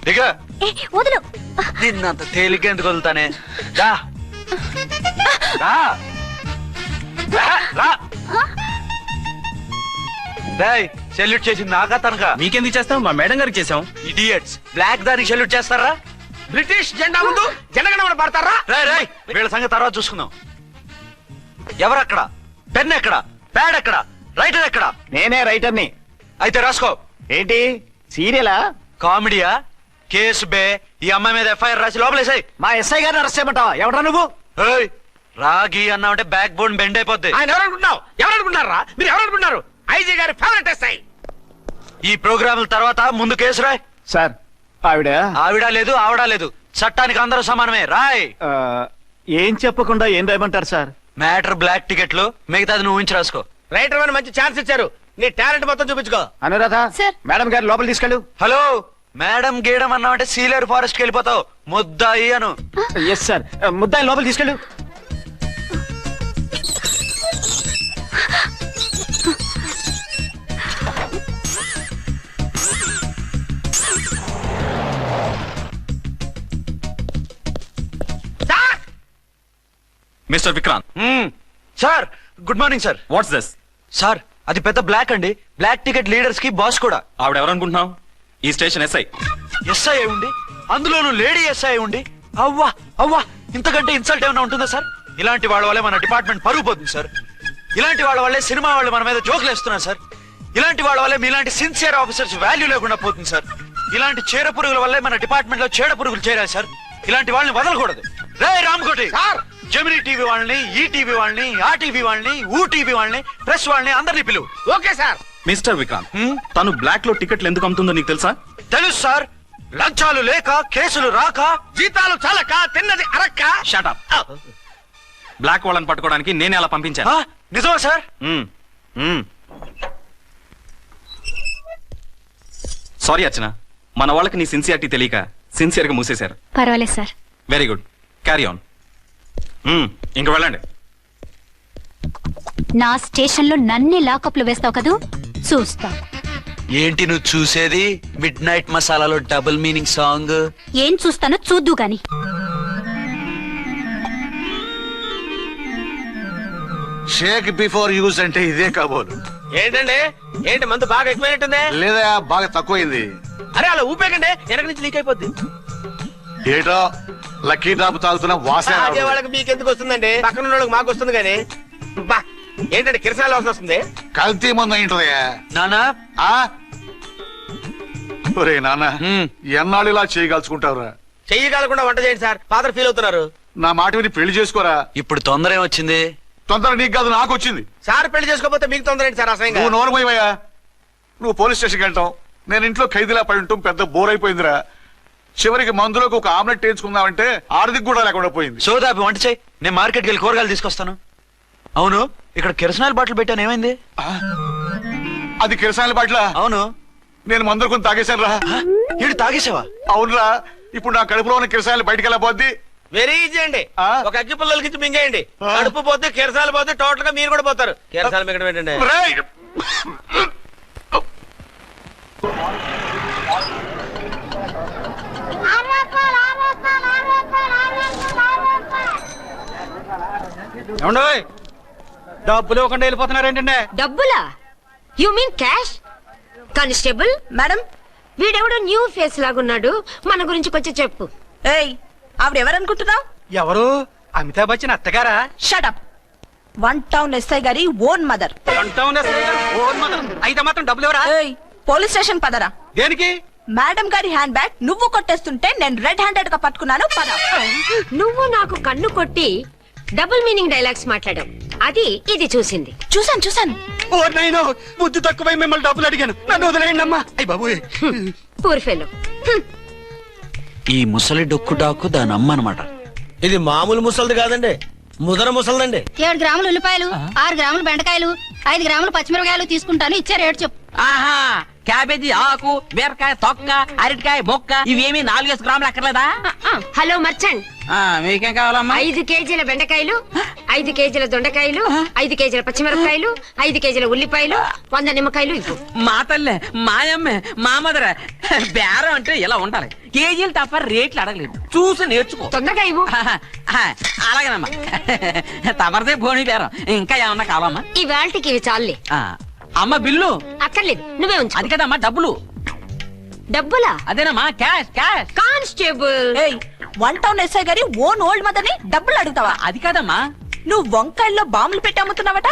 దిగా. వదులు. నిన్నంత తేలిక ఎందుకు వదులుతానే? రా రా రా. సెల్యూట్ చేసింది నాకా తనకా? మీకెందుకు చేస్తాం? మా మేడం గారికి చేసాం. ఇడియట్స్, బ్లాక్ దానికి సెల్యూట్ చేస్తారా? బ్రిటిష్ జెండా ముందు జనగణమన పడతారా? రాయ్ వీళ్ళ సంగతి తర్వాత చూసుకుందాం. ఎవరక్కడ? పెన్ ఎక్కడ? ప్యాడ్ ఎక్కడ? రైటర్ ఎక్కడ? నేనే రైటర్ని. అయితే రాసుకో. ఏంటి సీరియలా? కామెడీయా? కేసు బే. ఈ అమ్మాయి మీద ఎఫ్ఐఆర్ రాసి లోపలేసాయి. మా ఎస్ఐ గారిని అరెస్ట్ చేయమంటావా? ఎవడరా నువ్వు? రాగి అన్నావంటే బ్యాక్ బోన్ బెండ్ అయిపోద్ది. ఆయన ఎవరనుకుంటున్నావు? ఎవరనుకుంటున్నారా మీరు? ఎవరనుకుంటున్నారు? ఐజీ గారి ఫేవరెట్ ఎస్ఐ. ఈ ప్రోగ్రాముల తర్వాత ముందు కేసు రాయ్. సార్ ఆవిడ లేదు ఆవిడ లేదు, చట్టానికి అందరూ సమానమే. రాయ్. ఏం చెప్పకుండా ఏం రాయమంటారు సార్? మ్యాటర్ బ్లాక్ టికెట్లు, మిగతాది నువ్వు ఉంచి రాసుకో. రైటర్ అని మంచి ఛాన్స్ ఇచ్చారు, నీ టాలెంట్ మొత్తం చూపించుకో. అనురాధ మేడం గారు లోపల తీసుకెళ్ళు. హలో మేడం గీయడం అన్నావంటే సీలేరు ఫారెస్ట్ కి వెళ్ళిపోతావు. ముద్దాయి అను. ఎస్ సార్, ముద్దాయి లోపల తీసుకెళ్ళు. Mister Vikrant. Sir good morning sir. What's this? Sir అది పెద్ద బ్లాక్ అండి. బ్లాక్ టికెట్ లీడర్స్ కి బాస్ కూడా. ఆవిడ ఎవరనుకుంటున్నావు? ఈ స్టేషన్ ఎస్ఐ. ఎస్ఐ ఉండి, అందులోనూ లేడీ ఎస్ఐ ఉండి, అవ్వా అవ్వా ఇంతకంటే ఇన్సల్ట్ ఏమైనా ఉంటుందా సార్? ఇలాంటి వాళ్ళ వల్లే మన డిపార్ట్మెంట్ పరుగు పోతుంది సార్. ఇలాంటి వాళ్ళ వల్లే సినిమా వాళ్ళు మన మీద జోకులు వేస్తున్నారు సార్. ఇలాంటి వాళ్ళ వల్లే మీలాంటి సిన్సియర్ ఆఫీసర్స్ వాల్యూ లేకుండా పోతుంది సార్. ఇలాంటి చీడ పురుగుల వల్లే మన డిపార్ట్మెంట్ లో చీడ పురుగులు చేరాయి సార్. ఇలాంటి వాళ్ళని వదలకూడదు. రే రామ్కోటి సార్, జెమినీ టీవీ వాళ్ళని, ఈ టీవీ వాళ్ళని, ఆ టీవీ వాళ్ళని, ఊ టీవీ వాళ్ళని, ప్రెస్ వాళ్ళని అందరినీ పిలువు. Okay sir. మిస్టర్ విక్రాంత్, తను బ్లాక్ లో టికెట్లు ఎందుకు అమ్ముతుందో నీకు తెలుసా? తెలుసు సార్. లంచాలు లేక, కేసులు రాక, జీతాలు చాలక, తిన్నది అరక్క. Shut up. బ్లాక్ వాళ్ళని పట్టుకోవడానికి నేనే అలా పంపించాను. నిజమా సార్? సారీ అర్చన, మన వాళ్ళకి నీ సిన్సియారిటీ తెలియక సిన్సియర్ గా మూసేశారు. పర్వాలేదు sir. Very good, carry on. ఇంక వెళ్ళండి. నా స్టేషన్ లో నన్నే లాకప్ లో వేస్తావు కదూ, చూస్తా. ఏంటి నువ్వు చూసేది? మిడ్ నైట్ మసాలాలో డబుల్ మీనింగ్ సాంగ్. ఏం చూస్తానో చూద్దు గాని. షేక్ బిఫోర్ యూజ్ అంటే ఇదే కాబోలు. ఏంటండి, ఏంటి మందు బాగా ఎక్కువైనట్టుంది? లేదా బాగా తక్కువైంది. అరే అలా ఊపేకండి, వెనక నుంచి లీక్ అయిపోద్ది. ఏటో లక్కీ డ్రాప్ తాగుతున్న వాసన. అదే వాళ్ళకి మీకెందుకు వస్తుందండి, పక్కన ఉన్న వాళ్ళకి మాకు వస్తుంది కానీ. బా ఏంటంటే కిరసాల వాసన వస్తుంది. కల్తీ మందు అయింటదయ్యా. నానా ఒరే నాన్న, ఎన్నాళ్ళు ఇలా చేయగలుచుకుంటావురా? చెయ్యగలకుండా వంట చేయండి సార్, ఫాదర్ ఫీల్ అవుతున్నారు. నా మాట విని పెళ్లి చేసుకోరా. ఇప్పుడు తొందర ఏమొచ్చింది? తొందర నీకు కాదు, నాకు వచ్చింది. సార్ పెళ్లి చేసుకోకపోతే మీకు తొందర ఏంటి సార్? అసహ్యంగా. నువ్వు నోరు పోయివయ్యా. నువ్వు పోలీస్ స్టేషన్కి వెళ్తావు, నేను ఇంట్లో ఖైదీలా పడి ఉంటాం. పెద్ద బోర్ అయిపోయిందిరా. చివరికి మందులోకి ఒక ఆమ్లెట్ వేయించుకుందామంటే ఆర్థిక కూడా లేకుండా పోయింది. సోదాపి వంట చేయి, నేను మార్కెట్కి వెళ్ళి కూరగాయలు తీసుకొస్తాను. అవును, ఇక్కడ కిరసనాయిల్ బాటిల్ పెట్టాను, ఏమైంది? అది కిరసాయిల బాటిలా? అవును. నేను మందులు కొని తాగేశాను రా. ఈడు తాగేసావా? అవునురా. ఇప్పుడు నా కడుపులో ఉన్న కిరసాయిలు బయటికి వెళ్ళబోద్ది. వెరీ ఈజీ అండి. ఒక అగ్గి పుల్లలకి మింగేయండి, కడుపు పోతే కిరసాలు పోతే టోటల్ గా మీరు కూడా పోతారు. కిరసాలు మింగడం ఏంటండి? డబ్బులు ఇవ్వకుండా వెళ్ళిపోతున్నారు ఏంటంటే? డబ్బులా? You mean cash? Constable madam, వీడెవడో న్యూ ఫేస్ లాగున్నాడు, మన గురించి కొంచెం చెప్పు. ఏయ్, ఆవిడెవరనుకుంటున్నావు? ఎవరు? అమితాబ్ బచ్చన్ అత్తగారా? షటప్. 1 టౌన్ ఎస్ఐ గారి ఓన్ మదర్. అయితే మాత్రం డబ్బులు ఎవరా? ఏయ్, పోలీస్ స్టేషన్ పదరా. దేనికి? మేడం గారి హ్యాండ్ బ్యాగ్ నువ్వు కొట్టేస్తుంటే నేను రెడ్ హ్యాండెడ్ గా పట్టుకున్నాను. పద. నువ్వు నాకు కన్ను కొట్టి డబుల్ మీనింగ్ డైలాగ్స్ మాట్లాడావు, అది ఇది చూసింది. చూసాను. ఓ నైనో, బుద్ధి తక్కువై మిమ్మల్ని డబ్బులు అడిగాను, నన్ను వదిలేయండి అమ్మా. అయ్య బాబు, పూర్ ఫెలో. ఈ ముసలి డొక్కు డాకు దాని అమ్మ అనమాట. ఇది మామూలు ముసలిది కాదండి, ముదర ముసలిదండి. 7 గ్రాములు ఉల్లిపాయలు, 6 గ్రాములు బెండకాయలు, 5 గ్రాములు పచ్చిమిరపకాయలు తీసుకుంటాను. ఇచ్చే రేటు చెప్పు. ఆహా, క్యాబేజీ ఆకు, బీరకాయ తొక్క, అరటికాయ బొక్క, ఇవేమి 4-5 గ్రాములు అక్కర్లేదా? హలో మర్చండ్, మీకేం కావాలమ్మా? 5 కేజీల బెండకాయలు, 5 కేజీల దొండకాయలు, 5 కేజీల పచ్చిమిరపకాయలు, 5 కేజీల ఉల్లిపాయలు, 100 నిమ్మకాయలు ఇవ్వు. మా తల్లే మాయమ్మే మా మదర బేరం అంటే ఇలా ఉండాలి. కేజీలు తప్ప రేట్లు అడగలేదు, చూసి నేర్చుకో. తొందరగా ఇవ్వు. అలాగేనమ్మా. తమరిదే భోని బేరం. ఇంకా ఏమన్నా కావాలమ్మా? ఈ వేల్టికి ఇవి చాలులే. అమ్మ బిల్లు అక్కర్లేదు, నువ్వే ఉంచు. అది కదమ్మా డబ్బులు. డబ్బులా? అదేనమ్మా క్యాష్ క్యాష్. కానిస్టేబుల్. ఏయ్ 1 టౌన్ ఎస్ఐ గారి ఓన్ ఓల్డ్ మదర్ ని డబ్బులు అడుగుతావా? అది కాదమ్మా. నువ్వు వంకాయల్లో బాంబులు పెట్టి అమ్ముతున్నావట,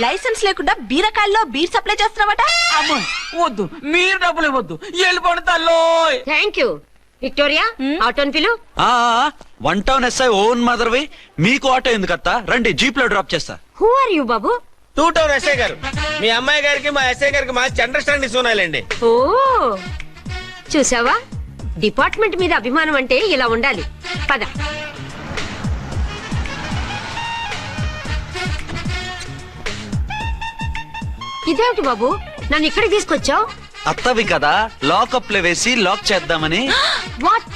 లైసెన్స్ లేకుండా బీరకాయల్లో బీర్ సప్లై చేస్తున్నావట. అమ్మో వద్దు, మీరు డబ్బులు ఇవ్వద్దు, వెళ్ళిపోండి తల్లో. Thank you. విక్టోరియా, ఆటోన్ పిలు. 1 టౌన్ ఎస్ఐ ఓన్ మదర్వి, మీకు ఆటో ఎందుకత్తా? రండి, జీప్ లో డ్రాప్ చేస్తా. హూ ఆర్ యూ బాబు? 2 టౌన్ ఎస్ఐ గారు. మీ అమ్మాయి గారికి మా ఎస్ఐ గారికి మంచి అండర్స్టాండింగ్ ఉన్నాయండి. ఓ చూసావా, డిపార్ట్మెంట్ మీద అభిమానం అంటే ఇలా ఉండాలి. పద. ఇదేమిటి బాబు, నన్ను ఇక్కడికి తీసుకొచ్చావు? అత్తవి కదా, లాకప్ లో వేసి లాక్ చేద్దామని. వాట్,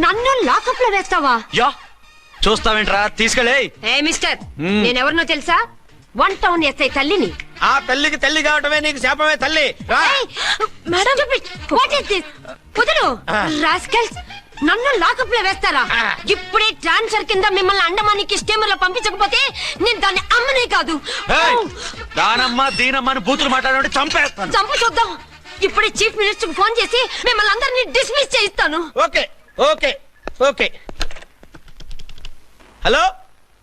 నన్ను లాకప్ లో వేస్తావా? యా, చూస్తావేంట్రా, తీసుకెళ్ళే. ఏ మిస్టర్, నేనెవరినో తెలుసా? 1 టౌన్ ఎస్ఐ తల్లిని. ఆ తల్లికి తల్లి కావటమే నీకు శాపమే తల్లి. రా. Madam, what is this? కుదురు రాస్కల్స్, నన్ను లాకప్ లో వేస్తారా? ఇప్పుడే ట్రాన్స్ఫర్ కింద మిమ్మల్ని అండమానికి స్టీమర్ లో పంపించకపోతే నేను దాన్ని అమ్మనే కాదు. దానమ్మ దీనమ్మ బూతులు మాట్లాడే చంపేస్తాను. చంపు చూద్దాం. ఇప్పుడే చీఫ్ మినిస్టర్ ఫోన్ చేసి మిమ్మల్ని అందరినీ డిస్మిస్ చేయిస్తాను. Okay okay okay. Hello,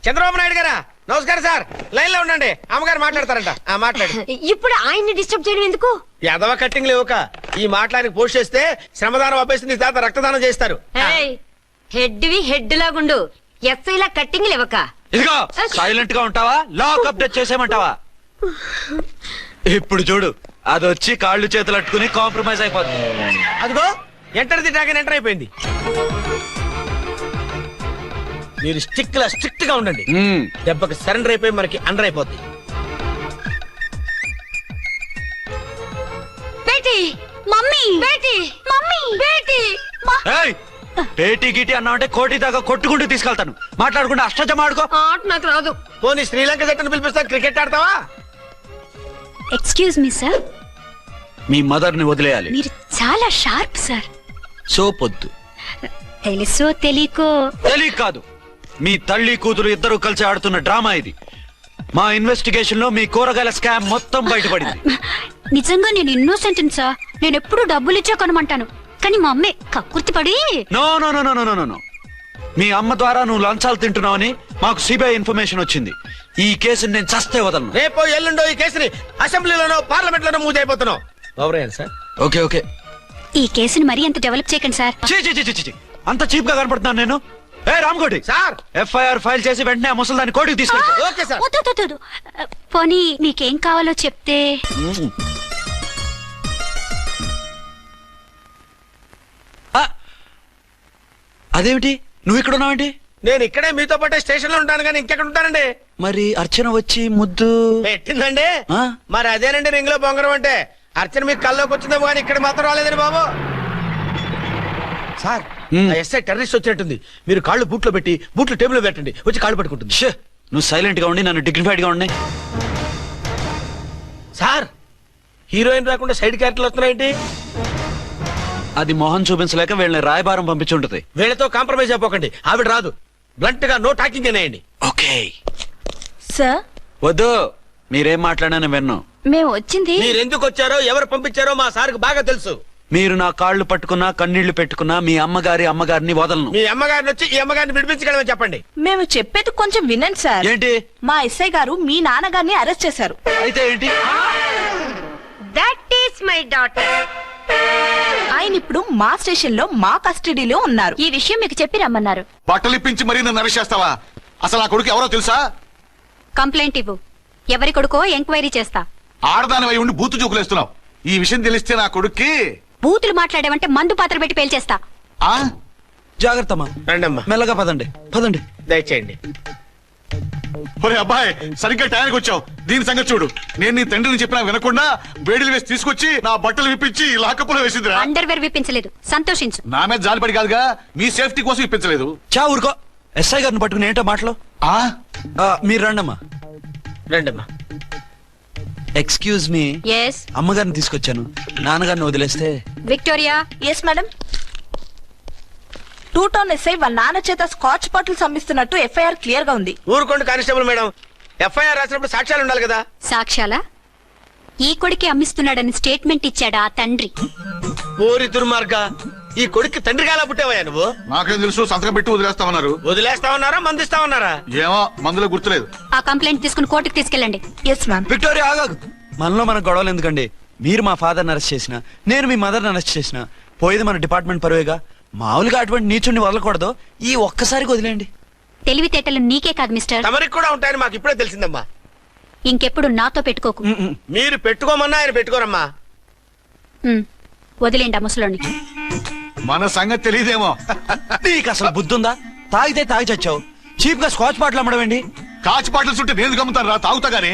Chandrababu Naidu గారా? నమస్కారం సార్, లైన్ లో ఉండండి, అమ్మగారు మాట్లాడతారంట. మాట్లాడు. ఇప్పుడు ఆయన్ని డిస్టర్బ్ చేయడం ఎందుకు? ఎదవ కట్టింగ్ లేవుక ఈ మాట్లాడికి పోస్ట్ చేస్తే శ్రమదానం అభ్యసి నీ తాత రక్తదానం చేస్తారు. హెడ్ వి హెడ్ లాగుండు, ఎస్ఐ లా కట్టింగ్ లేవక. ఇదిగో సైలెంట్ గా ఉంటావా, లాక్ అప్డేట్ చేసేమంటావా? ఇప్పుడు చూడు, అది వచ్చి కాళ్ళు చేతులు అట్టుకుని కాంప్రమైజ్ అయిపోతుంది. అదిగో ఎంటర్ ది డ్రాగన్ ఎంటర్ అయిపోయింది. మీరు స్ట్రిక్ట్ గా ఉండండి, దెబ్బకి సరెండర్ అయిపోయి మనకి అండర్ అయిపోద్ది. Beti, mummy, Beti, mummy, Beti. ఏయ్, పేటీ గిటి అన్నావంటే కోటి దాకా కొట్టుకుంటూ తీసుకెళ్తాను. మాట్లాడకుండా అష్టజమ ఆడుకో. ఆట నాకు రాదు. పోనీ శ్రీలంక జట్టును పిలిపిస్తా, క్రికెట్ ఆడతావా? ఎక్స్క్యూజ్ మీ సార్, మీ మదర్ ని వదిలేయాలి. మీరు చాలా షార్ప్ సార్. సోపొద్దు. తెలుసో తెలియకో. తెలియక కాదు, మీ తల్లి కూతురు ఇద్దరు కలిసి ఆడుతున్న డ్రామా ఇది. మా ఇన్వెస్టిగేషన్ లో మీ కూరగాయల స్కామ్ మొత్తం బయటపడింది. నిజంగా నేను ఇన్నోసెంట్ సార్. నేను ఎప్పుడు డబ్బులు ఇచ్చా కొనమంటాను, కానీ మా అమ్మే కక్కుర్తి పడి. No no no no no no no. మీ అమ్మ ద్వారా నువ్వు లంచాలు తింటున్నావని మాకు సిబిఐ ఇన్ఫర్మేషన్ వచ్చింది. ఈ కేసుని నేను చస్తే వదలను. రేపో ఎల్లుండో ఈ కేసుని అసెంబ్లీలోనో పార్లమెంట్ లోనో మూవ్ అయిపోతున్నావు. Sir okay okay. ఈ కేసుని మరీ అంత డెవలప్ చేయకండి సార్. చీ చీ చీ చీ, అంత చీప్ గా కనపడుతున్నాను నేను? ఏ రామ్కోటి సార్, ఎఫ్ఐఆర్ ఫైల్ చేసి వెంటనే ఆ ముసలి దాన్ని కోర్టుకి తీసుకెళ్ళి. Okay sir. వద్దు, వద్దు, వద్దు. పోనీ మీకేం కావాలో చెప్తే. అదేమిటి, నువ్వు ఇక్కడ ఉన్నావేంటి? నేను ఇక్కడే మీతో పాటే స్టేషన్ లో ఉంటాను, కానీ ఇంకెక్కడ ఉంటానండి? మరి అర్చన వచ్చి ముద్దు పెట్టిందండి. ఆ? మరి అదేనండి రింగ్ లో బొంగరం అంటే. అర్చన మీకు కల్లోకి వచ్చిందేమో కానీ ఇక్కడ మాత్రం రాలేదండి బాబు. సార్, ఎస్ఐ టెర్రరిస్ట్ వచ్చినట్టుంది. మీరు కాళ్ళు బూట్లో పెట్టి బూట్లు టేబుల్ లో పెట్టండి, వచ్చి కాళ్ళు పట్టుకుంటుంది. ఛే, నువ్వు సైలెంట్ గా ఉండి నన్ను డిగ్నిఫైడ్ గా ఉండి. సార్, హీరోయిన్ రాకుండా సైడ్ క్యారెక్టర్లు వస్తున్నాయేంటి? అది మొహం చూపించలేక వీళ్ళని రాయబారం పంపించుంటది. వీళ్ళతో కాంప్రమైజ్ అయిపోకండి, ఆవిడ రాదు. బ్లంట్ గా నో టాకింగ్ అనేయండి. ఓకే సార్, వద్దు, మీరేం మాట్లాడానని విన్నాం. మేము వచ్చింది. మీరు ఎందుకు వచ్చారో ఎవరు పంపించారో మా సార్కి బాగా తెలుసు. మీరు నా కాళ్ళు పట్టుకున్నా కన్నీళ్లు పెట్టుకున్నా మీ అమ్మగారిని వదలను. మీ అమ్మగారిని వచ్చి ఈ అమ్మగారిని విడిపించగలమని చెప్పండి. మేము చెప్పేది కొంచెం వినండి సార్. ఏంటి? మా ఎస్ఐ గారు మీ నాన్నగారిని అరెస్ట్ చేశారు. అయితే ఏంటి? That is my daughter. ఆయన ఇప్పుడు మా స్టేషన్ లో మా కస్టడీలో ఉన్నారు. ఈ విషయం మీకు చెప్పి రమ్మన్నారు. బట్టలు ఇప్పించి మరీ నన్ను అరెస్ట్ చేస్తావా? అసలు ఆ కొడుకు ఎవరో తెలుసా? కంప్లైంట్ ఇవ్వు, ఎవరి కొడుకో ఎంక్వైరీ చేస్తా. ఆడదానివై ఉండి బూతు చూకులేస్తున్నావు. ఈ విషయం తెలిస్తే నా కొడుక్కి. బూతులు మాట్లాడేవంటే మందు పాత్ర పెట్టి పేల్చేస్తా. ఆ జాగ్రత్తమ్మా, రండమ్మా, మెల్లగా పదండి పదండి. దయచేయండి. ఒరే అబ్బాయి, సరిగ్గా టైంకి వచ్చావు. దీని సంగతి చూడు. నేను నీ తండ్రిని చెప్పినా వినకుండా వేడిలు వేసి తీసుకొచ్చి నా బట్టలు విప్పించి లాకప్పులో వేసిందిరా. అండర్వేర్ విప్పించలేదు, సంతోషించు. నా మీద జాలిపడి కాదుగా, మీ సేఫ్టీ కోసం ఇప్పించలేదు. చా ఊరుకో. ఎస్ఐ గారిని పట్టుకుని ఏంటో మాటలు. ఆ మీరు రండమ్మా. రండమ్మా. Excuse me. ఎస్ అమ్మగారిని తీసుకొచ్చాను. నాన్నగారిని వదిలేస్తే. Victoria. Yes madam. 2 town SI వాళ్ళ నాన్న చేత స్కాచ్ బాటిల్స్ అమ్మిస్తున్నట్టు ఎఫ్ఐఆర్ క్లియర్ గా ఉంది. ఊరుకోండి కానిస్టేబుల్ మేడం. ఎఫ్ఐఆర్ రాసినప్పుడు సాక్ష్యాలు ఉండాలి కదా. సాక్ష్యాలా? ఈ కొడుకే అమ్మిస్తున్నాడని స్టేట్మెంట్ ఇచ్చాడా ఆ తండ్రి? ఓరి దుర్మార్గ, ఈ కొడుక్కి తండ్రి కాలా పుట్టావయ్యా నువ్వు? నాకేం తెలుసు, సంతకం పెట్టి వదిలేస్తామన్నారు. వదిలేస్తామన్నారా మందిస్తామన్నారా? ఏమో మందులో గుర్తులేదు. ఆ కంప్లైంట్ తీసుకుని కోర్టుకు తీసుకెళ్ళండి. Yes ma'am. విక్టోరియా ఆగాగు. మనలో మన గొడవలు ఎందుకండి? మీరు మా ఫాదర్ని అరెస్ట్ చేసిన, నేను మీ మదర్ని అరెస్ట్ చేసిన, పోయేది మన డిపార్ట్మెంట్ పరువేగా. మామూలుగా అటువంటి నీచుడిని వదలకూడదు. ఈ ఒక్కసారికి వదిలేండి. తెలివితేటలు నీకే కాదు మిస్టర్, తమరికి కూడా ఉంటాయని మాకు ఇప్పుడే తెలిసిందమ్మా. ఇంకెప్పుడు నాతో పెట్టుకోకు. మీరు పెట్టుకోమన్నా ఆయన పెట్టుకోరమ్మా. వదిలేండి ఆ ముసలోని. మన సంగతి తెలియదేమో. నీకు అసలు బుద్ధుందా? తాగితే తాగి చచ్చావు. చీప్ గా స్కాచ్ బాటిల్ అమ్మడమేంటి? కాచి బాటిల్స్ ఉంటే నేను గమ్ముతాను రా, తాగుతా గానీ.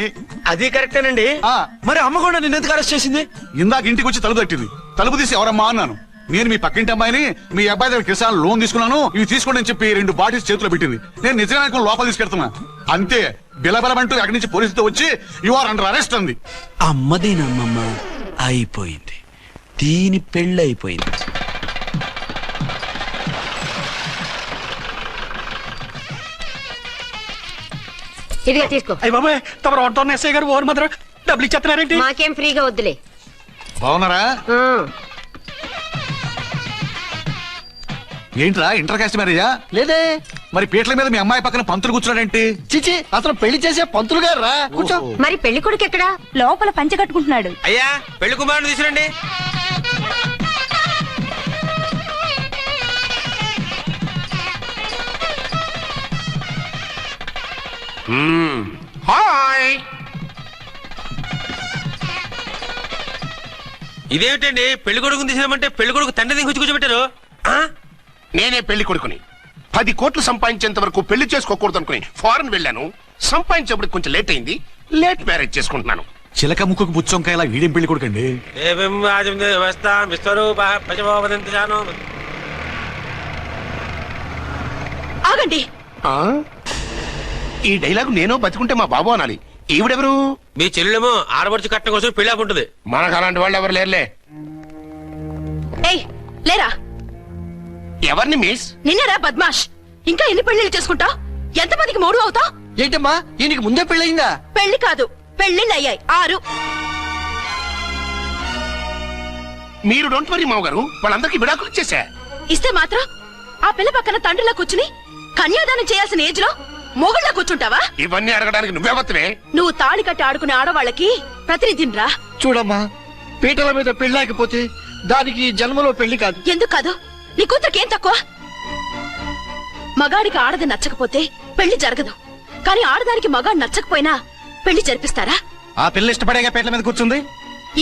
అది కరెక్టేనండి. మరి అమ్మ కూడా నిన్ను ఎందుకు అరెస్ట్ చేసింది? ఇందాక ఇంటికి వచ్చి తలుపు తట్టింది. తలుపు తీసి ఎవరమ్మా అన్నాను. నేను మీ పక్కింటి అమ్మాయిని, మీ అబ్బాయి దగ్గర కిసాన్ లోన్ తీసుకున్నాను, ఇవి తీసుకోండి అని చెప్పి 2 బాటిల్స్ చేతిలో పెట్టింది. నేను నిజంగా లోపల తీసుకెళ్తున్నా. అంతే, బిలబలమంటూ అక్కడి నుంచి పోలీసుతో వచ్చి యు ఆర్ అండర్ అరెస్ట్ అంది. అమ్మదేనమ్మమ్మ అయిపోయింది. దీని పెళ్ళి అయిపోయింది. ఇదిగా తీసుకో. అయ్య బాబాయ్, తమరు 1 టౌన్ ఎస్ఐ గారు ఓవర్ మాత్రం డబ్బులు ఇచ్చేస్తున్నారేంటి? మాకేం ఫ్రీగా వద్దులే. బాగున్నారా? ఆ, ఏంట్రా ఇంటర్ కాస్ట్ మ్యారేజా? లేదే. మరి పీటల మీద మీ అమ్మాయి పక్కన పంతులు కూర్చున్నాడేంటి? చిచి, అసలు పెళ్లి చేసే పంతులు గారు రా. కూర్చో. మరి పెళ్లి కొడుకు ఎక్కడా? లోపల పంచె కట్టుకుంటున్నాడు. అయ్యా, పెళ్లి కుమారుని తీసుకురండి. హాయ్. ఇదేమిటండి, పెళ్లి కొడుకుని తీసినామంటే పెళ్లి కొడుకు తండ్రి దిగి కూర్చోబెట్టారు. నేనే పెళ్లి కొడుకుని. 10 కోట్లు సంపాదించేంత వరకు పెళ్లి చేసుకోకూడదు అనుకుని ఫారెన్ వెళ్ళాను. సంపాదించేప్పుడు కొంచెం లేట్ అయింది. లేట్ మ్యారేజ్ చేసుకుంటున్నాను. చిలక ముక్కుకు బుచ్చొంకాయలా వీడేం పెళ్లి కొడుకండి? ఆగండి. ఆ? ఈ డైలాగ్ నేను బతుకుంటే మా బాబు అనాలి. ఈవిడెవరు? మీ చెల్లెమో ఆడబడుచు కట్టడం కోసం పెళ్లి ఆకుంటుంది. మనకు అలాంటి వాళ్ళు ఎవరు లేరులే. ఏయ్ లేరా. ఎవరిని మిస్? నిన్నరా బద్మాష్. ఇంకా ఎన్ని పెళ్లిళ్ళు చేసుకుంటావు? ఎంతమందికి మూడు అవుతావు? ఏంటమ్మా, ఈయనకి ముందే పెళ్ళయిందా? పెళ్లి కాదు, పెళ్లిళ్ళు అయ్యాయి 6. మీరు డోంట్ వరీ మావ గారు, వాళ్ళందరికీ విడాకులు ఇచ్చేసా. ఇస్తే మాత్రం ఆ పిల్ల పక్కన తండ్రిలా కూర్చుని కన్యాదానం చేయాల్సిన ఏజ్ లో మొగుళ్ళ కూర్చుంటావా? ఇవన్నీ అడగడానికి నువ్వెవత్తవే? నువ్వు తాళి కట్టి ఆడుకునే ఆడవాళ్ళకి ప్రతినిధిరా. చూడమ్మా, పీటల మీద పెళ్ళాకపోతే దానికి జన్మలో పెళ్లి కాదు. ఎందుకు కాదు? నీ కూతురికేం తక్కువ? మగాడికి ఆడది నచ్చకపోతే పెళ్లి జరగదు. కానీ ఆడదానికి మగాడు నచ్చకపోయినా పెళ్లి జరిపిస్తారా? ఆ పిల్ల ఇష్టపడేగా పీటల మీద కూర్చుంది.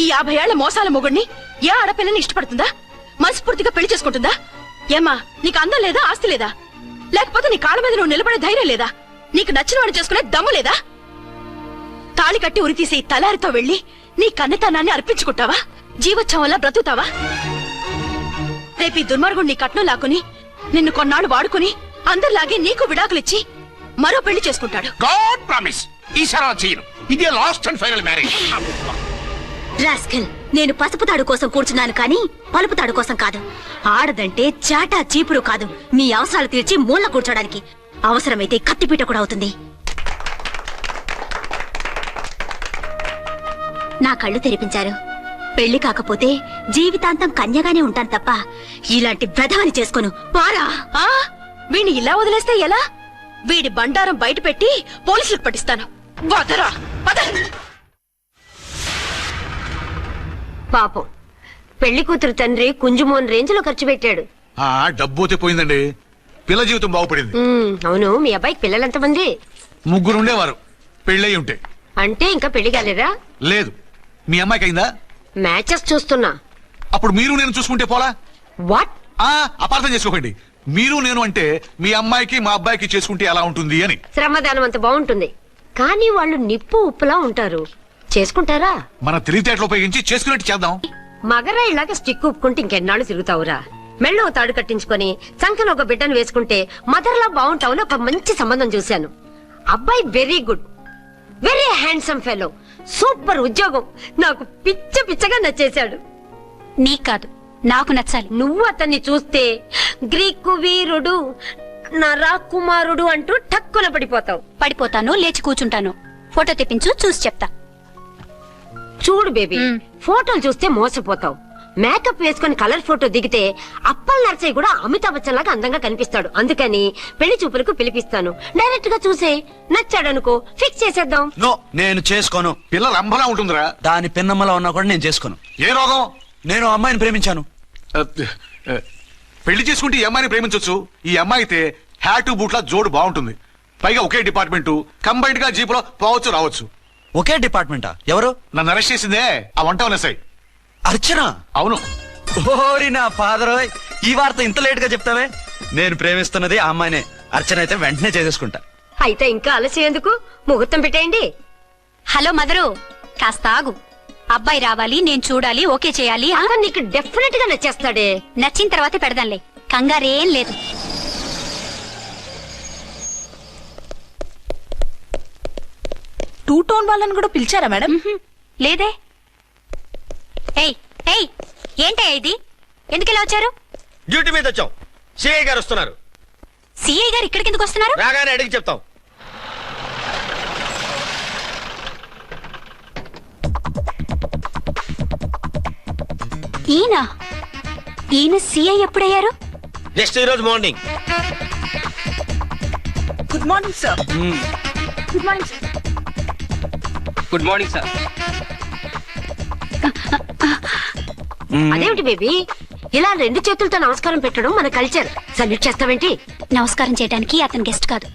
ఈ 50 ఏళ్ల మోసాల మొగుడిని ఏ ఆడపిల్లని ఇష్టపడుతుందా? మనస్ఫూర్తిగా పెళ్లి చేసుకుంటుందా? ఏమ్మా, నీకు అందం లేదా, ఆస్తి లేదా? లేకపోతే నీ కాళ్ళ మీద నువ్వు నిలబడే ధైర్యం లేదా? నీకు నచ్చిన వాడు చేసుకునే దమ్ము లేదా? తాళి కట్టి ఉరితీసే ఈ తలారితో వెళ్లి నీ కన్నెతనాన్ని అర్పించుకుంటావా? జీవోత్సవం వల్ల బ్రతుకుతావా? రేపు ఈ దుర్మార్గుడు నీ కట్నం లాక్కుని నిన్ను కొన్నాళ్ళు వాడుకుని అందరిలాగే నీకు విడాకులిచ్చి మరో పెళ్లి చేసుకుంటాడు. గాడ్ ప్రామిస్, ఈసారి అలా చేయను. ఇదే last and final marriage. Rascal, నేను పసుపు తాడు కోసం కూర్చున్నాను కానీ పలుపు తాడు కోసం కాదు. ఆడదంటే చాటా చీపురు కాదు, నీ అవసరాలు తీర్చి మూల కూర్చోడానికి. అవసరమైతే కత్తిపీట కూడా అవుతుంది. నా కళ్ళు తెరిపించారు. పెళ్లి కాకపోతే జీవితాంతం కన్యగానే ఉంటాను తప్ప ఇలాంటి బ్రధవని చేసుకోను. పారా. వీణ్ణి ఇలా వదిలేస్తే ఎలా? వీడి బండారం బయట పెట్టి పోలీసులకు పట్టిస్తాను. వదరా, వద. పాపం పెళ్లి కూతురు తండ్రి కుంజుమోన్ రేంజ్ లో ఖర్చు పెట్టాడు. డబ్బు అయితే పోయిందండి, పిల్ల జీవితం బాగుపడింది. అవును, మీ అబ్బాయికి పిల్లలెంతమంది? 3 ఉండేవారు, పెళ్ళయి ఉంటే. అంటే ఇంకా పెళ్లి కాలేరా? లేదు. మీ అమ్మాయికి అయిందా? మ్యాచెస్ చూస్తున్నా. అప్పుడు మీరు నేను చూసుకుంటే పోలా? వాట్? అపార్థం చేసుకోకండి. మీరు నేను అంటే మీ అమ్మాయికి మా అబ్బాయికి చేసుకుంటే ఎలా ఉంటుంది అని. శ్రమదానం అంత బాగుంటుంది, కానీ వాళ్ళు నిప్పు ఉప్పులా ఉంటారు. చేసుకుంటారా? మన తెలివితేటలు ఉపయోగించి చేసుకున్నట్టు చేద్దాం. మగరా ఇలాగ స్టిక్ ఉప్పుకుంటే ఇంకెన్నాళ్ళు తిరుగుతావురా? మెళ్ళో తాడు కట్టించుకొని సంఖ్యలో ఒక బిడ్డను వేసుకుంటే మదర్లా బాగుంటావుని ఒక మంచి సంబంధం చూశాను. అబ్బాయి very good, very handsome fellow, super ఉద్యోగం. నాకు పిచ్చగా నచ్చేశాడు. నీకు కాదు, నాకు నచ్చాలి. నువ్వు అతన్ని చూస్తే గ్రీకు వీరుడు, నా రాకుమారుడు అంటూ టక్కున పడిపోతావు. పడిపోతాను, లేచి కూర్చుంటాను. ఫోటో తెప్పించు, చూసి చెప్తా. చూడు బేబీ, ఫోటోలు చూస్తే మోసపోతావు. మేకప్ వేసుకుని కలర్ ఫోటో దిగితే అప్పల్ నర్సయ్య కూడా అమితాబ్ బచ్చన్ లాగా అందంగా కనిపిస్తాడు. అందుకని పెళ్లి చూపులకు పిలిపిస్తాను. డైరెక్ట్ గా చూసే నచ్చాడనుకో, ఫిక్స్ చేసేద్దాం. నో, నేను చేసుకోను. పిల్ల రంభలా ఉంటుందిరా. దాని పిన్నమ్మలా ఉన్నా కూడా నేను చేసుకోను. ఏ రోగం? నేను ఆ అమ్మాయిని ప్రేమించాను. పెళ్లి చేసుకుంటే ఈ అమ్మాయిని ప్రేమించొచ్చు. ఈ అమ్మాయి అయితే హ్యాటు బూట్ల జోడు బాగుంటుంది. పైగా ఒకే డిపార్ట్మెంట్, కంబైన్డ్ గా జీపులో పోవచ్చు రావచ్చు. ఒకే డిపార్ట్మెంటా? ఎవరు? నన్ను అరెస్ట్ చేసిందే ఆ వంట ఎస్ఐ. అర్చన? అవును. ఓరి నా ఫాదర్, ఈ వార్త ఇంత లేట్ గా చెప్తావే. నేను ప్రేమిస్తున్నది ఆ అమ్మాయినే. అర్చన అయితే వెంటనే చేసేసుకుంటా. అయితే ఇంకా ఆలస్యం ఎందుకు, ముహూర్తం పెట్టేయండి. హలో మదరు, కాస్త ఆగు. అబ్బాయి రావాలి, నేను చూడాలి, ఓకే చేయాలి. అతను నీకు డెఫినెట్ గా నచ్చేస్తాడే. నచ్చిన తర్వాతే పెడదాంలే, కంగారేం లేదు. టూ టోన్ వాళ్ళని కూడా పిలిచారా మేడం? లేదే. ఏయ్ ఏయ్, ఏంటయ్యా ఇది? ఎందుకు ఇలా వచ్చారు? డ్యూటీ మీద వచ్చాం. సిఐ గారు వస్తున్నారు. సిఐ గారు ఇక్కడికి ఎందుకు వస్తున్నారు? రాగానే అడిగి చెప్తాం. ఈయన సిఐ ఎప్పుడయ్యారు? నెక్స్ట్ ఈ రోజు morning. Good morning sir. Good morning sir. Good morning sir. అదేమిటి బేబీ, ఇలా రెండు చేతులతో నమస్కారం పెట్టడం మన కల్చర్. సల్యూట్ చేస్తావేంటి? నమస్కారం చేయడానికి అతను గెస్ట్ కాదు.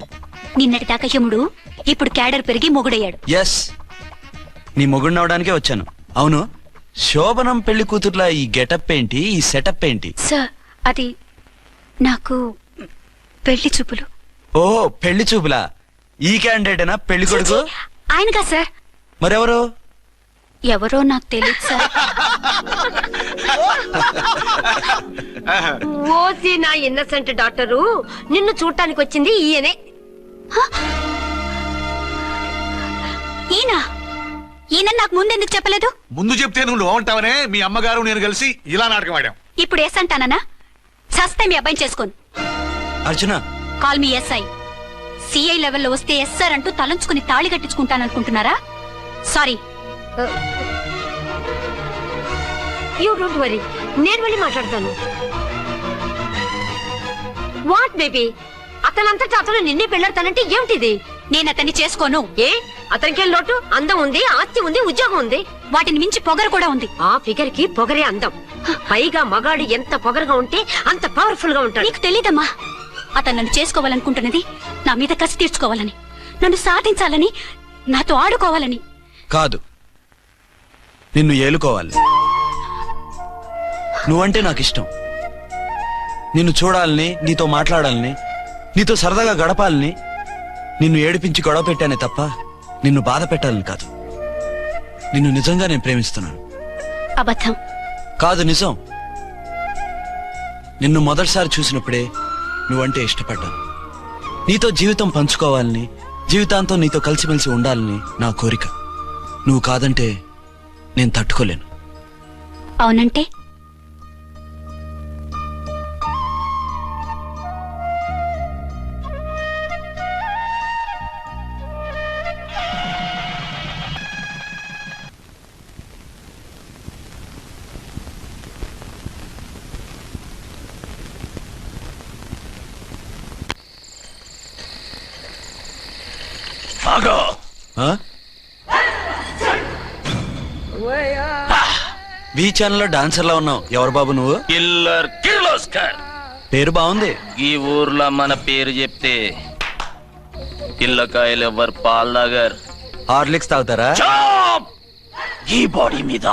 నిన్నటి దాకా యముడు, ఇప్పుడు క్యాడర్ పెరిగి మొగుడయ్యాడు. ఎస్, నీ మొగుడిని అవడానికే వచ్చాను. అవును, శోభనం పెళ్లి కూతుర్లా ఈ గెటప్ ఏంటి, ఈ సెటప్ ఏంటి? సార్, అది నాకు పెళ్లి చూపులు. ఓ, పెళ్లి చూపులా? ఈ క్యాండిడేటేనా పెళ్లి కొడుకు? ఆయనగా సార్. మరెవరు? ఎవరో నాకు తెలియదు సార్. ఓసి నా ఇన్నసెంట్ డాక్టరు, నిన్ను చూడటానికి వచ్చింది ఈయనే. ఈయన నాకు ముందెందుకు చెప్పలేదు? ముందు చెప్తే నువ్వు బాగుంటావనే మీ అమ్మగారు నేను కలిసి ఇలా నాటకం ఆడాం. ఇప్పుడు ఎస్ అంటానా? సస్తే మీ అబ్బాయిని చేసుకోను. అర్చన, కాల్ మీ ఎస్ఐ. సిఐ లెవెల్లో వస్తే ఎస్ఆర్ అంటూ తలంచుకుని తాళి కట్టించుకుంటాననుకుంటున్నారా? సారీ. యూ డోంట్ వరీ, నేను వెళ్ళి మాట్లాడతాను. వాట్ బేబీ, అతనంతటా అతను నిన్నే పెళ్ళాడతానంటే ఏమిటిది? నేను అతన్ని చేసుకోను. ఏ, అతనికేం లోటు? అందం ఉంది, ఆస్తి ఉంది, ఉద్యోగం ఉంది. వాటిని మించి పొగరు కూడా ఉంది. ఆ ఫిగర్ కి పొగరే అందం. పైగా మగాడు ఎంత పొగరుగా ఉంటే అంత పవర్ఫుల్ గా ఉంటాడు. నీకు తెలీదమ్మా, అతను నన్ను చేసుకోవాలనుకుంటున్నది నా మీద కసి తీర్చుకోవాలని, నన్ను సాధించాలని, నాతో ఆడుకోవాలని కాదు, నిన్ను ఏలుకోవాలి. నువ్వంటే నాకు ఇష్టం. నిన్ను చూడాలని, నీతో మాట్లాడాలని, నీతో సరదాగా గడపాలని, నిన్ను ఏడిపించి గొడవ పెట్టానే తప్ప నిన్ను బాధ పెట్టాలని కాదు. నిన్ను నిజంగా నేను ప్రేమిస్తున్నాను. అబద్ధం కాదు, నిజం. నిన్ను మొదటిసారి చూసినప్పుడే నువ్వంటే ఇష్టపడ్డాను. నీతో జీవితం పంచుకోవాలని, జీవితాంతం నీతో కలిసిమెలిసి ఉండాలని నా కోరిక. నువ్వు కాదంటే నేను తట్టుకోలేను. అవునంటే వి ఛానల్ లో డాన్సర్ లా ఉన్నావు. ఎవరు బాబు నువ్వు? కిల్లర్ కిర్లోస్కర్. పేరు బాగుంది. ఈ ఊర్లో మన పేరు చెప్తే పిల్లకాయలు ఎవరు పాల్ తాగారు. హార్లిక్స్ తాగుతారా? ఈ బాడీ మీద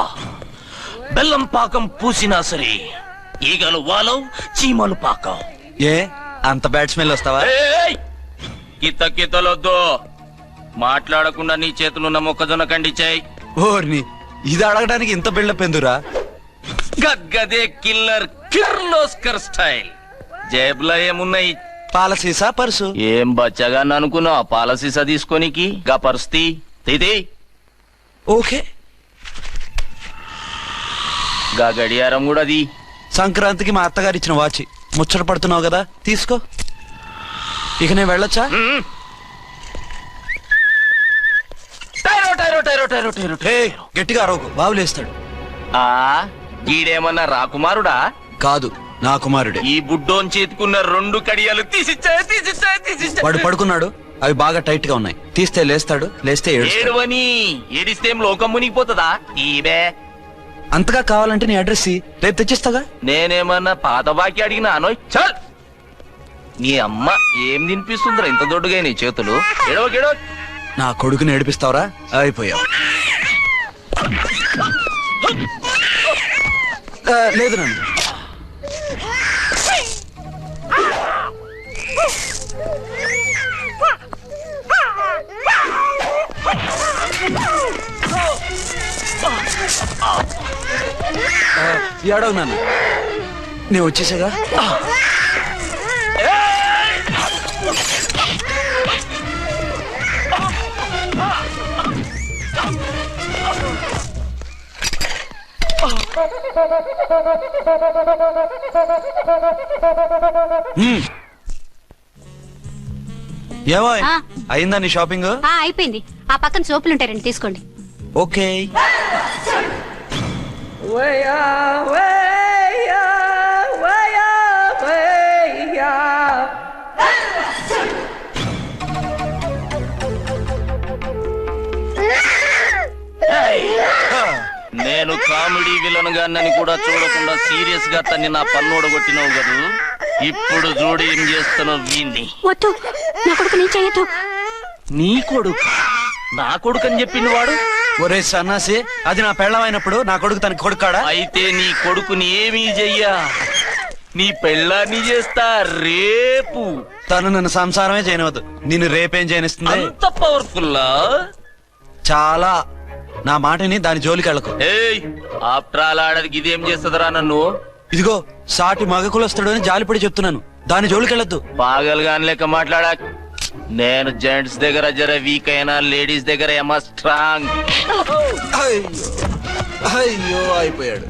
బెల్లం పాకం పూసినా సరే ఈగలు వాలవు, చీమలు పాకం. ఏ అంత బ్యాడ్ స్మెల్ వస్తావా? కిత కితలొద్దు. మాట్లాడకుండా నీ చేతులున్న మొక్కజొన్న కండిచాయి. ఓర్ని, ఇది అడగడానికి ఇంత బిల్డప్ ఎందురా? గద్గదే కిల్లర్ కిర్లోస్కర్ స్టైల్. జేబులో ఏమున్నాయి పాల సీసా పర్సు. ఏం బచ్చగా అనుకున్నావు పాల సీసా తీసుకోనికి గా పరిస్థితి తీది ఓకే. గా గడియారం కూడా అది సంక్రాంతికి మా అత్తగారు ఇచ్చిన వాచి. ముచ్చట పడుతున్నావు కదా, తీసుకో. ఇక నేను వెళ్ళొచ్చా? టైరో టైరో టైరో టైరో టైరో ఏయ్, గట్టిగా అరవకు, బావులేస్తాడు. ఆ గీడేమన్నా రాకుమారుడా? కాదు, నా కుమారుడే. ఈ బుడ్డోన్ చేతుకున్న 2 కడియాలు తీసిచ్చా. వాడు పడుకున్నాడు, అవి బాగా టైట్ గా ఉన్నాయి. తీస్తే లేస్తాడు, లేస్తే ఏడుస్తాడు. ఏడవని ఏడిస్తే ఏం లోకం మునిగిపోతుందా? ఈబే అంతగా కావాలంటే నీ అడ్రస్ రేపు తెచ్చిస్తాగా. నేనేమన్నా పాత బాకి అడిగినా అనోయ్. చల్ నీ అమ్మ ఏం తినిపిస్తుందిరా ఇంత దొడ్డుగా నీ చేతులు? ఎడవ గెడవ. నా కొడుకుని ఏడిపిస్తావరా? అయిపోయావు. లేదు నన్ను. ఏడవు నాన్న, నేను వచ్చేసాగా. ఏమో అయిందా నీ షాపింగ్? అయిపోయింది. ఆ పక్కన సోపులు ఉంటాయి, రండి తీసుకోండి. ఓకే. నేను కామెడీ విలన్ గాన్నని కూడా చూడకుండా సీరియస్ గా తన్ని నా పన్నోడు కొట్టినవు కదూ. ఇప్పుడు చూడు ఏం చేస్తానో వీణ్ణి. వద్దు, నా కొడుకు నీ చేయొద్దు. నీ కొడుకు నా కొడుకు అని చెప్పింది వాడు. ఒరే సన్నాసి, అది నా పెళ్ళమైనప్పుడు నా కొడుకు తనకి కొడుకాడా? అయితే నీ కొడుకుని ఏమీ చెయ్యా, నీ పెళ్ళాన్ని చేస్తా రేపు. తను నన్ను సంసారమే చేయనవద్దు, నిన్ను రేపేం చేయనిస్తుంది? అంత పవర్ఫుల్లా? చాలా. నా మాటని దాని జోలికి వెళ్ళకు. ఏయ్, ఆఫ్టర్ ఆల్ ఆడదికి ఇదేం చేస్తుందిరా నన్ను? ఇదిగో సాటి మగకులొస్తాడు అని జాలిపడి చెప్తున్నాను, దాని జోలికి వెళ్ళొద్దు. పాగలుగాని లెక్క మాట్లాడా. నేను జెంట్స్ దగ్గర జర వీక్ అయినా లేడీస్ దగ్గర ఏమో స్ట్రాంగ్. అయ్యో అయిపోయాడు.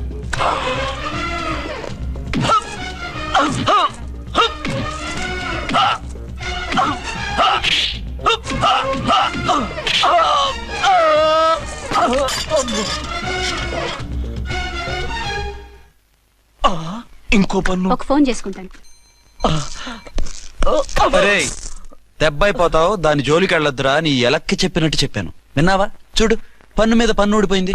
ఇంకో పన్ను. ఒక ఫోన్ చేసుకుంటాను. అరే దెబ్బైపోతావు, దాని జోలికి వెళ్ళొద్దురా. నీ ఎలక్కి చెప్పినట్టు చెప్పాను, విన్నావా? చూడు, పన్ను మీద పన్ను ఊడిపోయింది.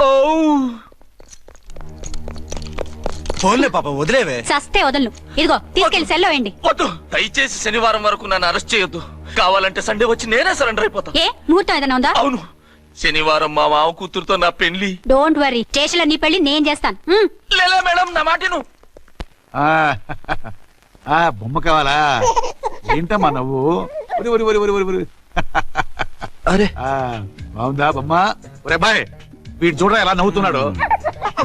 ఫోన్లే పాప, వదిలేవే. సస్తే వదలను. ఇదిగో తీసుకెళ్లి సెల్లో వేయండి. వద్దు, దయచేసి శనివారం వరకు నన్ను అరెస్ట్ చేయొద్దు. కావాలంటే సండే వచ్చి నేనే సరెండర్ అయిపోతా. ఏ ముహూర్తం ఏదైనా ఉందా? అవును, శనివారం మా మామ కూతురుతో నా పెళ్లి. డోంట్ వరీ, స్టేషన్ లో నీ పెళ్లి నేను చేస్తాను. లేలా మేడం, నా మాటను. బొమ్మ కావాలా? ఏంటమ్మా నవ్వు? అరే బాగుందా బొమ్మ? ఒరే బాయ్, వీడు చూడరా ఎలా నవ్వుతున్నాడు.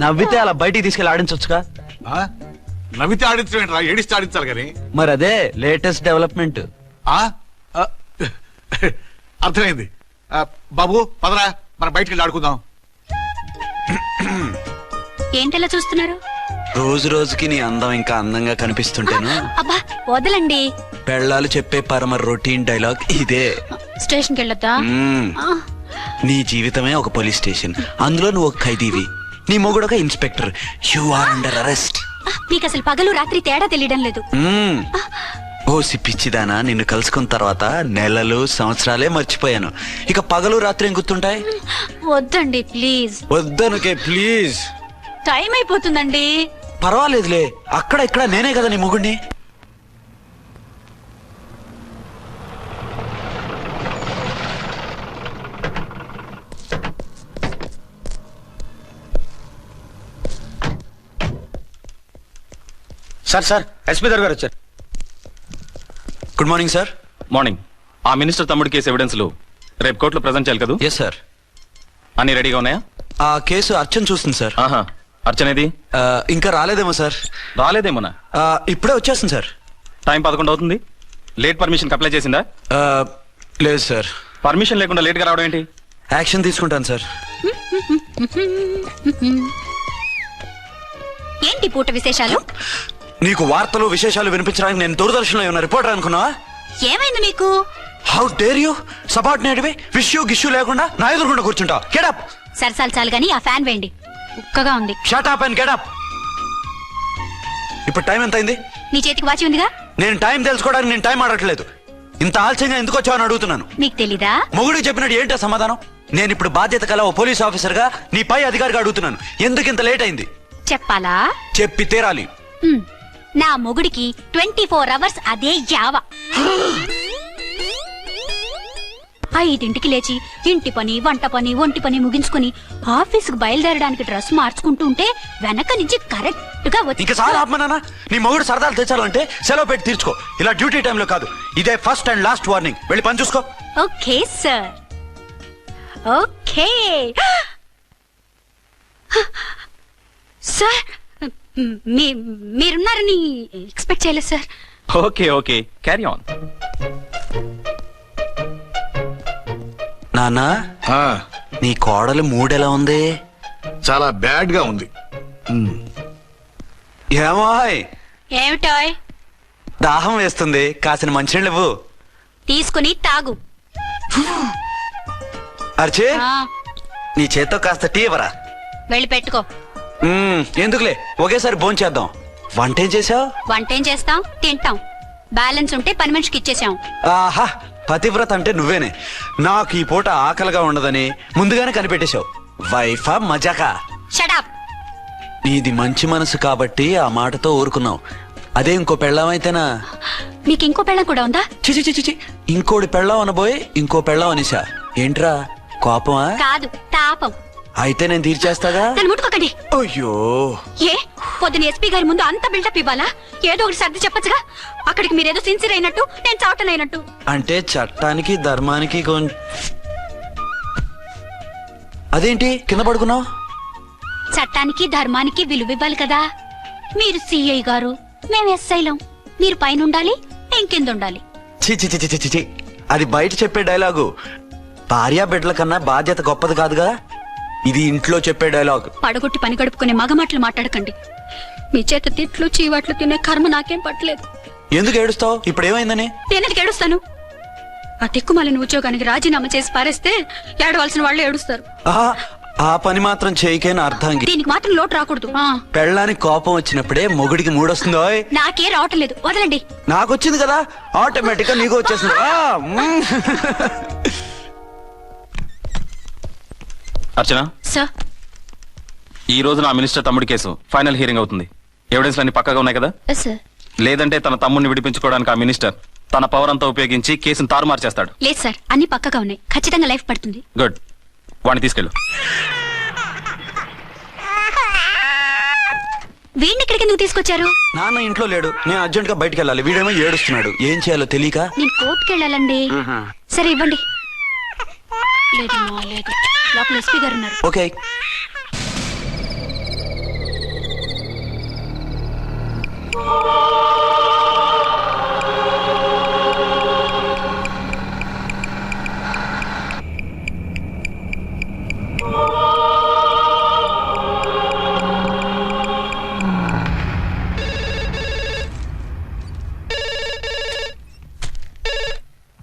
నవ్వితే అలా బయటికి తీసుకెళ్ళి ఆడించొచ్చుగా. నవ్వితే ఆడించడం, ఏడిస్తే ఆడించాలి కానీ. మరి అదే లేటెస్ట్ డెవలప్మెంట్. అర్థమైంది. బాబు పదరా, మనం బయటికి వెళ్ళి ఆడుకుందాం. ఏంటలా చూస్తున్నారు? రోజు రోజుకి నీ అందం ఇంకా అందంగా కనిపిస్తుంటేను. అబ్బా వదలండి. పెళ్ళాలు చెప్పే పరమ రొటీన్ డైలాగ్ ఇదే. స్టేషన్కి వెళ్ళొద్దా? నీ జీవితమే ఒక పోలీస్ స్టేషన్, అందులో నువ్వు ఒక ఖైదీవి, నీ మొగుడు ఒక inspector. You are under arrest. మీకు అసలు పగలు రాత్రి తేడా తెలియడం లేదు. ఓ పిచ్చిదానా, నిన్ను కలుసుకున్న తర్వాత నెలలు సంవత్సరాలే మర్చిపోయాను. ఇక పగలు రాత్రి ఏం గుర్తుంటాయి? వద్దండి ప్లీజ్. వద్దనుకే ప్లీజ్. టైం అయిపోతుందండి. పర్వాలేదులే, అక్కడ ఇక్కడ నేనే కదా నీ మొగుడిని. సార్ ఎస్పీ గారు వచ్చారు. Good morning sir. మార్నింగ్. ఆ మినిస్టర్ తమ్ముడి కేసు ఎవిడెన్స్లు రేపు కోర్టులో ప్రజెంట్ చేయాలి కదా? Yes sir. అన్ని రెడీగా ఉన్నాయా? ఆ కేసు అర్చన చూస్తుంది సార్. అర్చనేది? ఇంకా రాలేదేమో సార్. రాలేదేమోనా? ఇప్పుడే వచ్చేస్తుంది సార్. టైం 11 అవుతుంది. లేట్ పర్మిషన్ అప్లై చేసిందా? లేదు సార్. పర్మిషన్ లేకుండా లేట్ గా రావడం ఏంటి? యాక్షన్ తీసుకుంటాను సార్. ఏంటి పూట విశేషాలు? నీకు వార్తలు విశేషాలు వినిపించడానికి నేను దూరదర్శన్లో ఉన్న రిపోర్టర్ అనుకున్నావా? ఏమైంది మీకు? హౌ డేర్ యూ సబార్డినేట్వి విష్యూ గిష్యూ లేకుండా నా ఎదురుకుండా కూర్చుంటావు? Get up. సరసాలు చాలు గాని ఆ ఫ్యాన్ వేయండి, ఉక్కగా ఉంది. Shut up and get up. ఇప్పుడు టైం ఎంత అయింది? నీ చేతికి వాచి ఉందిగా. నేను టైం తెలుసుకోవడానికి నేను టైం ఆడట్లేదు. ఇంత ఆలస్యంగా ఎందుకు వచ్చావని అడుగుతున్నాను. నీకు తెలీదా? మొగుడికి చెప్పినట్టు ఏంటో సమాధానం? నేను ఇప్పుడు బాధ్యత కల ఓ పోలీస్ ఆఫీసర్ గా నీ పై అధికారిగా అడుగుతున్నాను, ఎందుకు ఇంత లేట్ అయింది? చెప్పాలా? చెప్పి తీరాలి. నా మొగుడికి 24 hours అదే యావ. 5ంటికి లేచి ఇంటి పని, వంట పని, ఒంటి పని ముగించుకుని ఆఫీసుకు బయలుదేరడానికి డ్రెస్ మార్చుకుంటూ ఉంటే వెనక నుంచి కరెక్ట్ గా వచ్చి. ఇంకా చాలా ఆత్మనానా, నీ మొగుడు సరదాలు తెచ్చాలంటే సెలవు పెట్టి తీర్చుకో. ఇలా డ్యూటీ టైంలో కాదు. ఇదే ఫస్ట్ అండ్ లాస్ట్ వార్నింగ్. వెళ్ళి పని చూసుకో. Okay sir, okay sir. మీరున్నారని ఎక్స్పెక్ట్ చేయలేదు sir. Okay okay, carry on. నాన్నా, నీ కోడలు మూడెలా ఉంది? చాలా బ్యాడ్ గా ఉంది. ఏమాయ్? ఏమిటాయ్? దాహం వేస్తుంది, కాసిన మంచినీళ్ళు ఇవ్వు. తీసుకుని తాగు. అర్చే, నీ చేత్తో కాస్త టీ ఇవ్వరా. వెళ్ళి పెట్టుకో. ఎందుకులే, ఒకేసారి భోంచేద్దాం. వంటేం చేసావు? వంటేం చేస్తాం, తింటాం. బ్యాలెన్స్ ఉంటే పని మనిషికి ఇచ్చేసాం. ఆహా, పతివ్రత అంటే నువ్వేనే. నాకు ఈ పూట ఆకలిగా ఉండదని ముందుగానే కనిపెట్టేశావు. వైఫా మజాకా? షటప్. నీది మంచి మనసు కాబట్టి ఆ మాటతో ఊరుకున్నావు. అదే ఇంకో పెళ్ళాం అయితేనా? మీకు ఇంకో పెళ్ళం కూడా ఉందా? చిచి చిచి చి, ఇంకోటి పెళ్ళాం అనబోయి ఇంకో పెళ్ళాం అనేసా. ఏంట్రా కోపమా? కాదు, తాపం. అయితే నేను తీర్చేస్తాగా. నన్ను ముట్టుకోకండి. అయ్యో, ఏ పొద్దున ఎస్పీ గారి ముందు అంత బిల్డప్ ఇవ్వాలా? ఏదో ఒకటి సర్ది చెప్పచ్చుగా. అక్కడికి మీరేదో సిన్సియర్ అయినట్టు, నేను చావటం అయినట్టు. అంటే చట్టానికి ధర్మానికి అదేంటి కింద పడుకున్నావు? చట్టానికి ధర్మానికి విలువ ఇవ్వాలి కదా. మీరు సిఐ గారు, మేము ఎస్ఐలం. మీరు పైన ఉండాలి, ఇంకింద ఉండాలి. చి చి చి చి చి, అది బయట చెప్పే డైలాగు. భార్యా బిడ్డల కన్నా బాధ్యత గొప్పది కాదుగా. ఇది ఇంట్లో చెప్పే డైలాగ్. పడగొట్టి పని గడుపుకునే మగమాటలు మాట్లాడకండి. మీ చేత తిట్లు చీవాట్లు తినే కర్మ నాకేం పట్టలేదు. ఎందుకు ఏడుస్తావు? ఇప్పుడు ఏమైందని? నేనెందుకు ఏడుస్తాను? ఆ తిక్కుమాలిన ఉద్యోగానికి రాజీనామా చేసి పారేస్తే ఏడవలసిన వాళ్ళు ఏడుస్తారు. ఆ పని మాత్రం చేయకేన అర్థంగి. దీనికి మాత్రం లోటు రాకూడదు. పెళ్ళానికి కోపం వచ్చినప్పుడే మొగుడికి మూడొస్తుందో. నాకే రావటం లేదు, వదలండి. నాకొచ్చింది కదా, ఆటోమేటిక్ గా నీకు వచ్చేసింది. అర్చన సార్, ఈ రోజు నా మినిస్టర్ తమ్ముడి కేసు ఫైనల్ హియరింగ్ అవుతుంది. ఎవిడెన్స్ అన్ని పక్కగా ఉన్నాయి కదా? సార్. లేదంటే తన తమ్ముడిని విడిపించుకోవడానికి ఆ మినిస్టర్ తన పవర్ అంతా ఉపయోగించి కేసును తారుమారు చేస్తాడు. లేదు సార్, అన్ని పక్కగా ఉన్నాయి. ఖచ్చితంగా లైఫ్ పడుతుంది. గుడ్, వాడిని తీసుకెళ్ళు. వీడిని ఇక్కడికి ఎందుకు తీసుకొచ్చారు? నాన్న ఇంట్లో లేడు, నేను అర్జెంట్ గా బయటకు వెళ్ళాలి. వీడేమో ఏడుస్తున్నాడు, ఏం చేయాలో తెలియక. నేను కోర్టుకి వెళ్ళాలండి. సరే ఇవ్వండి. లేదు లేదు, లోపల ఎస్పీ గారు ఉన్నారు. ఓకే.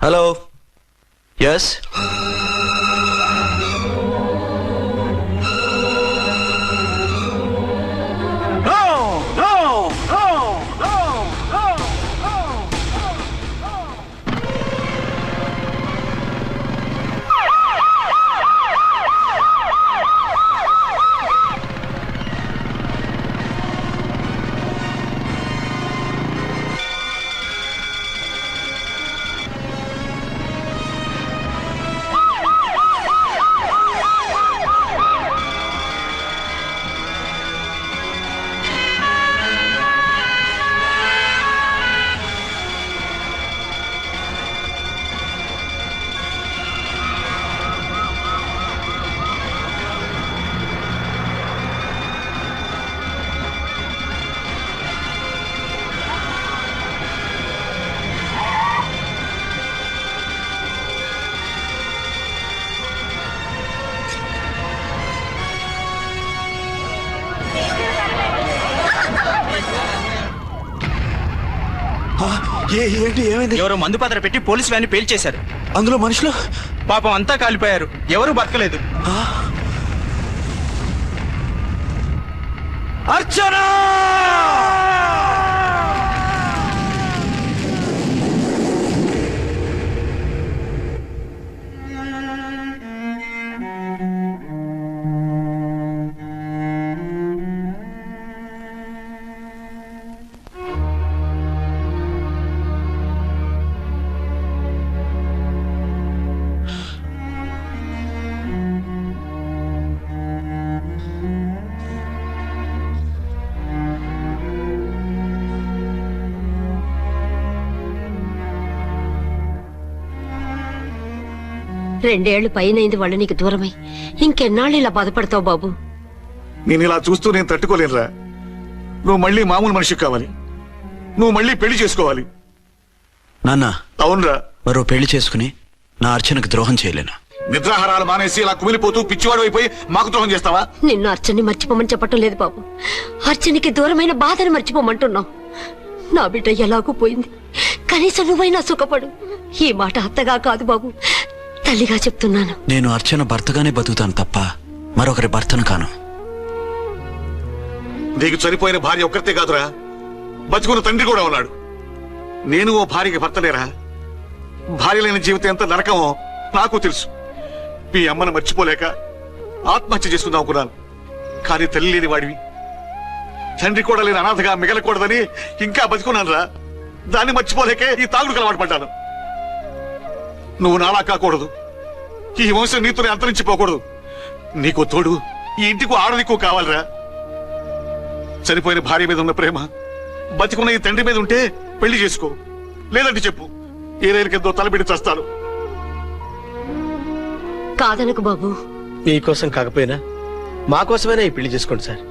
హలో. ఎస్. ఏంటి ఏమైంది? ఎవరో మందు పాత్ర పెట్టి పోలీస్ వ్యాన్ పేల్చేశారు. అందులో మనుషులు పాపం అంతా కాలిపోయారు, ఎవరు బతకలేదు. అర్చనా! రెండేళ్లు పైనైంది వాళ్ళు నీకు దూరమై. ఇంకెన్నాళ్ళు ఇలా బాధపడతావు బాబు? నేను ఇలా చూస్తూ నేను తట్టుకోలేనురా. నువ్వు మళ్ళీ మామూలు మనిషి కావాలి, నువ్వు మళ్ళీ పెళ్లి చేసుకోవాలి. నాన్న, అవునరా. మరో పెళ్లి చేసుకుని నా అర్చనకు ద్రోహం చేయలేను. నిద్రాహారాలు మానేసి ఇలా కుమిలిపోతూ పిచ్చివాడు అయిపోయి మాకు ద్రోహం చేస్తావా? నిన్ను అర్చన్ని మర్చిపోమని చెప్పటం లేదు బాబు, అర్చనికి దూరమైన బాధను మర్చిపోమంటున్నావు. నా బిడ్డ ఎలాగూ పోయింది, కనీసం నువ్వైనా సుఖపడు. ఈ మాట అత్తగా కాదు బాబు, తల్లిగా చెప్తున్నాను. నేను అర్చన భర్తగానే బతుకుతాను తప్ప మరొకరి భర్తను కాను. నీకు చనిపోయిన భార్య ఒక్కరితే కాదురా, బతుకున్న తండ్రి కూడా ఉన్నాడు. నేను ఓ భార్యకి భర్తలేరా? భార్య లేని జీవితం ఎంత నరకమో నాకు తెలుసు. మీ అమ్మను మర్చిపోలేక ఆత్మహత్య చేసుకుందాం అనుకున్నాను. కానీ తల్లి లేని వాడివి, తండ్రి కూడా లేని అనాథగా మిగలకూడదని ఇంకా బతుకున్నాను రా. దాన్ని మర్చిపోలేకే ఈ తాగుడుకు అలవాటు పడ్డాను. నువ్వు నాలా కాకూడదు, ఈ వంశం నీతోనే అంతరించిపోకూడదు. నీకు తోడు ఈ ఇంటికి ఆడదికు కావాలిరా. చనిపోయిన భార్య మీద ఉన్న ప్రేమ బతికున్న ఈ తండ్రి మీద ఉంటే పెళ్లి చేసుకో, లేదంటే చెప్పు, ఏ రైలుకెంతో తలబెట్టి చేస్తాను. కాదనకు బాబు. మీకోసం కాకపోయినా మా కోసమైనా ఈ పెళ్లి చేసుకోండి సార్.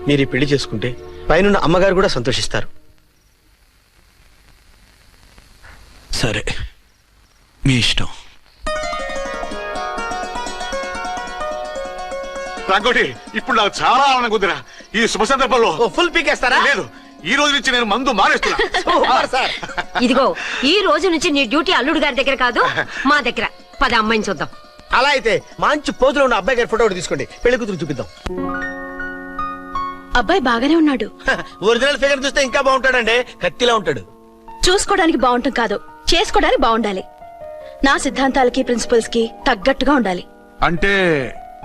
మీరు ఈ పెళ్లి చేసుకుంటే పైన అమ్మగారు కూడా సంతోషిస్తారు. సరే, మీ ఇష్టం. రంగోటి, ఇప్పుడు నాకు చాలా ఆనందంగా ఉందిరా. ఈ శుభ సందర్భంలో ఫుల్ పీకేస్తారా? లేదు, ఈ రోజు నుంచి నేను మందు మానేస్తున్నా. ఇదిగో, ఈ రోజు నుంచి నీ డ్యూటీ అల్లుడు గారి దగ్గర కాదు, మా దగ్గర. పద అమ్మాయిని చూద్దాం. అలా అయితే మంచి పోజులో ఉన్న అబ్బాయి గారి ఫోటో ఒకటి తీసుకోండి, పెళ్లి కూతురు చూపిద్దాం. అబ్బాయి బాగానే ఉన్నాడు. ఒరిజినల్ ఫిగర్ చూస్తే ఇంకా బాగుంటాడండి, కత్తిలా ఉంటాడు. చూసుకోవడానికి బాగుంటాం కాదు, చేసుకోవడానికి బాగుండాలి. నా సిద్ధాంతాలకి ప్రిన్సిపల్స్ కి తగ్గట్టుగా ఉండాలి. అంటే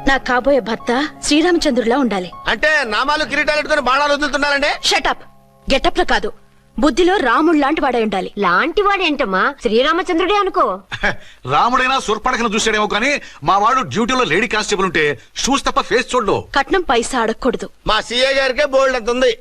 నా కాబోయే భర్త శ్రీరామచంద్రుడిలా ఉండాలి. అంటే నామాలు కిరీటాలు పెట్టుకుని బాణాలు వదులుతున్నారంటే? షటప్. గెటప్ లో కాదు, బుద్ధిలో రాముడు లాంటి వాడే ఉండాలి. లాంటి వాడేంటమ్మా, శ్రీరామచంద్రుడే అనుకో. రాముడైనా సుర్పడకను చూసాడేమో కానీ మా వాడు డ్యూటీలో లేడీ కానిస్టేబుల్ ఉంటే షూస్ తప్ప ఫేస్ చూడడు. కట్నం పైసా అడగకూడదు. మా సీఏ గారికే బోల్డ్ అంత ఉంది.